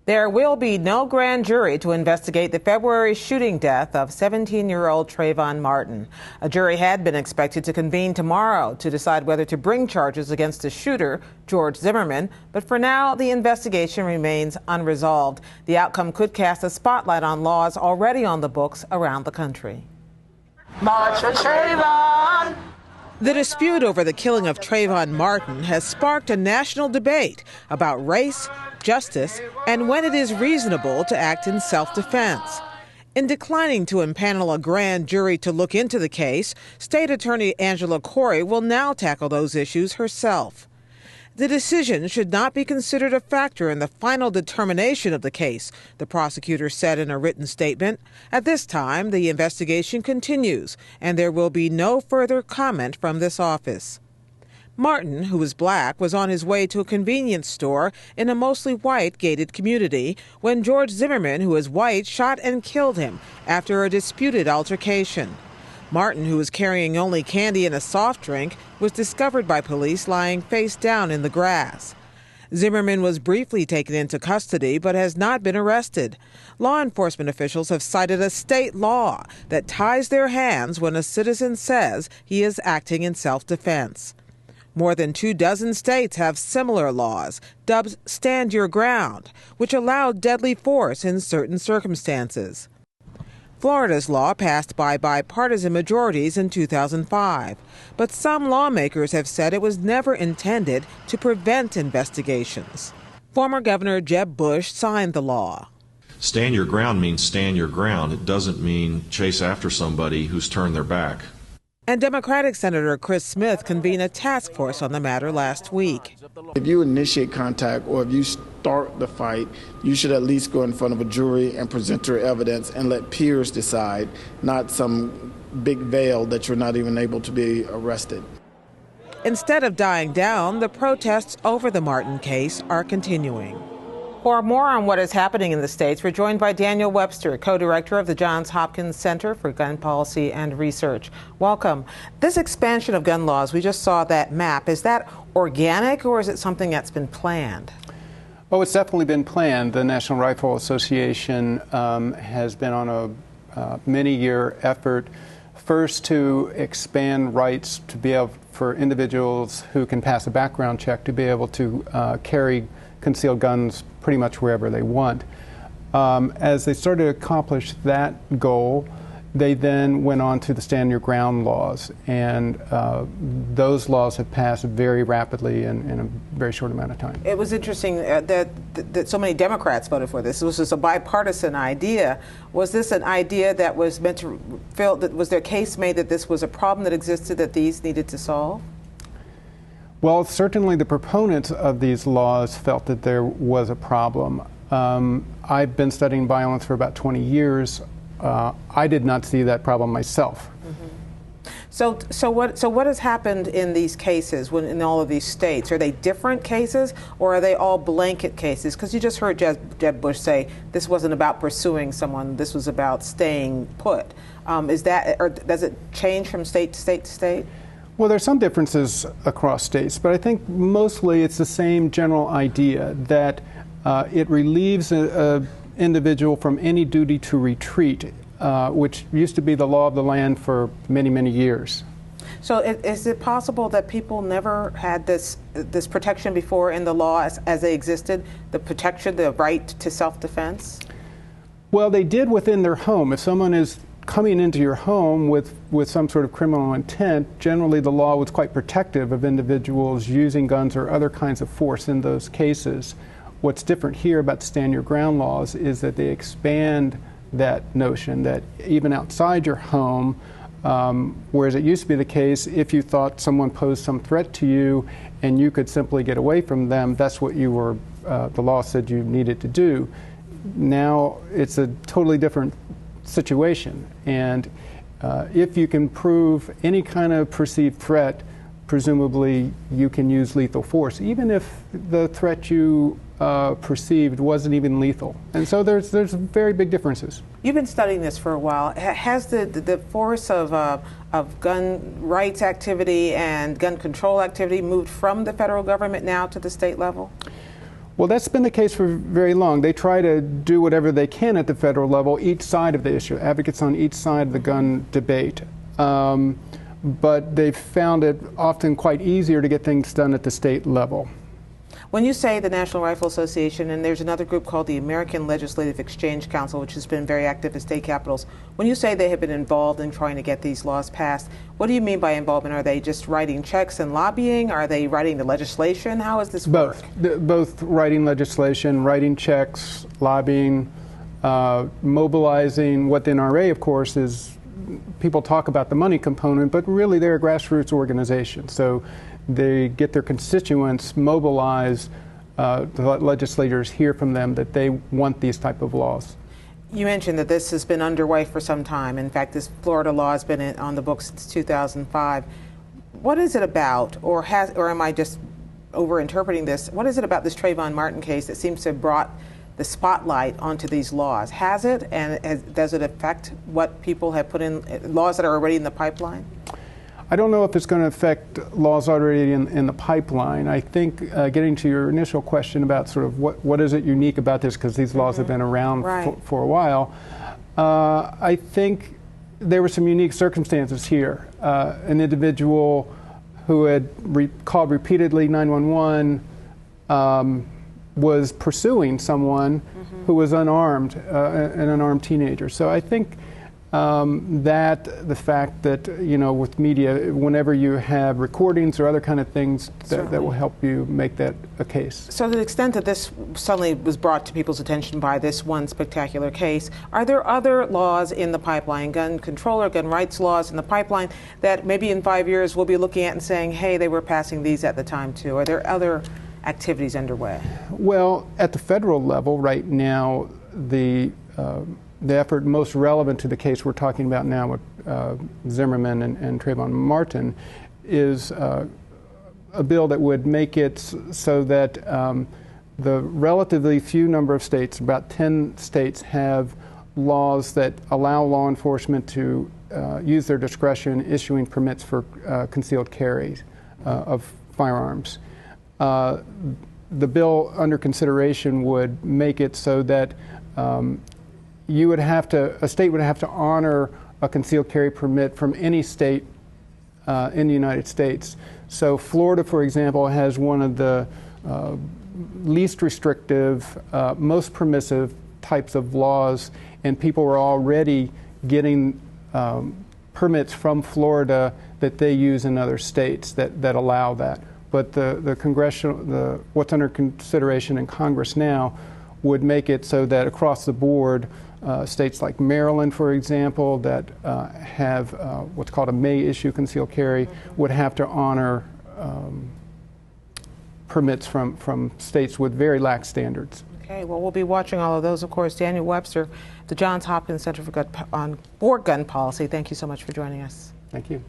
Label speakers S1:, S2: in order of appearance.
S1: There will be no grand jury to investigate the February shooting death of 17-year-old Trayvon Martin. A jury had been expected to convene tomorrow to decide whether to bring charges against the shooter, George Zimmerman, but for now, the investigation remains unresolved. The outcome could cast a spotlight on laws already on the books around the country.
S2: March for Trayvon!
S1: The dispute over the killing of Trayvon Martin has sparked a national debate about race, justice, and when it is reasonable to act in self-defense. In declining to impanel a grand jury to look into the case, State Attorney Angela Corey will now tackle those issues herself. The decision should not be considered a factor in the final determination of the case, the prosecutor said in a written statement. At this time, the investigation continues, and there will be no further comment from this office. Martin, who is black, was on his way to a convenience store in a mostly white gated community when George Zimmerman, who is white, shot and killed him after a disputed altercation. Martin, who was carrying only candy and a soft drink, was discovered by police lying face down in the grass. Zimmerman was briefly taken into custody but has not been arrested. Law enforcement officials have cited a state law that ties their hands when a citizen says he is acting in self-defense. More than 24 states have similar laws, dubbed Stand Your Ground, which allow deadly force in certain circumstances. Florida's law passed by bipartisan majorities in 2005, but some lawmakers have said it was never intended to prevent investigations. Former Governor Jeb Bush signed the law.
S3: Stand your ground means stand your ground. It doesn't mean chase after somebody who's turned their back.
S1: And Democratic Senator Chris Smith convened a task force on the matter last week.
S4: If you initiate contact or if you start the fight, you should at least go in front of a jury and present your evidence and let peers decide, not some big veil that you're not even able to be arrested.
S1: Instead of dying down, the protests over the Martin case are continuing. For more on what is happening in the states, we're joined by Daniel Webster, co-director of the Johns Hopkins Center for Gun Policy and Research. Welcome. This expansion of gun laws, we just saw that map. Is that organic or is it something that's been planned?
S5: Oh, it's definitely been planned. The National Rifle Association has been on a many-year effort, first to expand rights to be able for individuals who can pass a background check to be able to carry concealed guns pretty much wherever they want. As they started to accomplish that goal, they then went on to the Stand Your Ground laws, and those laws have passed very rapidly in a very short amount of time.
S1: It was interesting that so many Democrats voted for this. This was just a bipartisan idea. Was this an idea that was meant to fill, was there a case made that this was a problem that existed that these needed to solve?
S5: Well, certainly the proponents of these laws felt that there was a problem. I've been studying violence for about 20 years. I did not see that problem myself.
S1: Mm-hmm. So what has happened in these cases, in all of these states? Are they different cases, or are they all blanket cases? Because you just heard Jeb Bush say this wasn't about pursuing someone, this was about staying put. Is that, or does it change from state to state to state?
S5: Well, there's some differences across states, but I think mostly it's the same general idea that it relieves an individual from any duty to retreat, which used to be the law of the land for many, many years.
S1: So is it possible that people never had this protection before in the law as they existed, the protection, the right to self-defense?
S5: Well, they did within their home. If someone is coming into your home with some sort of criminal intent, generally the law was quite protective of individuals using guns or other kinds of force in those cases. What's different here about Stand Your Ground laws is that they expand that notion that even outside your home, whereas it used to be the case, if you thought someone posed some threat to you and you could simply get away from them, that's what you were, the law said you needed to do. Now it's a totally different situation, and if you can prove any kind of perceived threat, presumably you can use lethal force, even if the threat you perceived wasn't even lethal. And so there's very big differences.
S1: You've been studying this for a while. Has the force of gun rights activity and gun control activity moved from the federal government now to the state level?
S5: Well, that's been the case for very long. They try to do whatever they can at the federal level, each side of the issue, advocates on each side of the gun debate. But they've found it often quite easier to get things done at the state level.
S1: When you say the National Rifle Association, and there's another group called the American Legislative Exchange Council, which has been very active in state capitals, when you say they have been involved in trying to get these laws passed, what do you mean by involvement? Are they just writing checks and lobbying? Are they writing the legislation? How is this work?
S5: Both writing legislation, writing checks, lobbying, mobilizing. What the NRA, of course, is, people talk about the money component, but really they're a grassroots organization. So they get their constituents mobilized, to let legislators hear from them that they want these type of laws.
S1: You mentioned that this has been underway for some time. In fact, this Florida law has been on the books since 2005. What is it about, or am I just over-interpreting this? What is it about this Trayvon Martin case that seems to have brought the spotlight onto these laws? Has it, and does it affect what people have put in, laws that are already in the pipeline?
S5: I don't know if it's going to affect laws already in the pipeline. I think getting to your initial question about sort of what is it unique about this, because these laws have been around for a while, I think there were some unique circumstances here. An individual who had called repeatedly 911 was pursuing someone who was unarmed, an unarmed teenager. So I think that the fact that, you know, with media, whenever you have recordings or other kind of things, that will help you make that a case. So
S1: to the extent that this suddenly was brought to people's attention by this one spectacular case, are there other laws in the pipeline, gun control or gun rights laws in the pipeline, that maybe in 5 years we'll be looking at and saying, hey, they were passing these at the time too? Are there other activities underway?
S5: Well, at the federal level right now, the effort most relevant to the case we're talking about now with Zimmerman and Trayvon Martin is a bill that would make it so that the relatively few number of states, about 10 states, have laws that allow law enforcement to use their discretion issuing permits for concealed carry of firearms. The bill under consideration would make it so that a state would have to honor a concealed carry permit from any state in the United States. So Florida, for example, has one of the least restrictive, most permissive types of laws, and people were already getting permits from Florida that they use in other states that allow that. But what's under consideration in Congress now would make it so that across the board, states like Maryland, for example, that have what's called a may issue concealed carry, would have to honor permits from states with very lax standards.
S1: Okay, well, we'll be watching all of those. Of course, Daniel Webster, the Johns Hopkins Center for Gun Policy, thank you so much for joining us.
S5: Thank you.